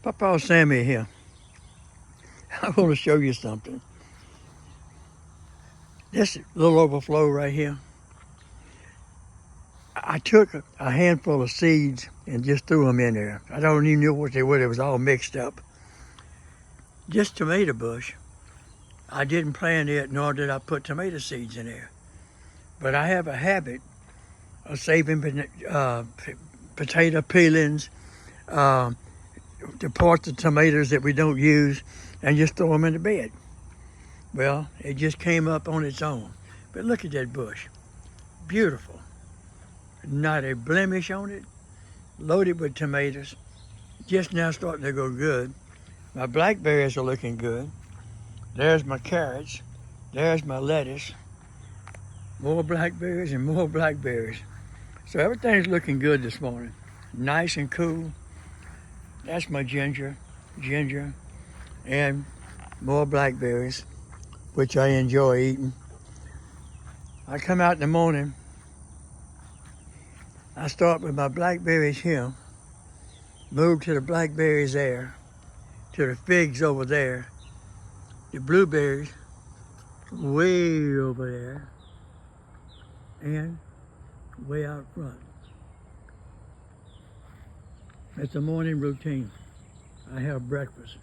Pawpaw Sammy here. I want to show you something. This little overflow right here, I took a handful of seeds and just threw them in there. I don't even know what they were. It was all mixed up. This tomato bush, I didn't plant it, nor did I put tomato seeds in there. But I have a habit of saving potato peelings, uh, the parts of tomatoes that we don't use, and just throw them in the bed. Well, it just came up on its own. But look at that bush. Beautiful. Not a blemish on it. Loaded with tomatoes. Just now starting to go good. My blackberries are looking good. There's my carrots. There's my lettuce. More blackberries and more blackberries. So everything's looking good this morning. Nice and cool. That's my ginger, and more blackberries, which I enjoy eating. I come out in the morning, I start with my blackberries here, move to the blackberries there, to the figs over there, the blueberries way over there, and way out front. It's a morning routine. I have breakfast.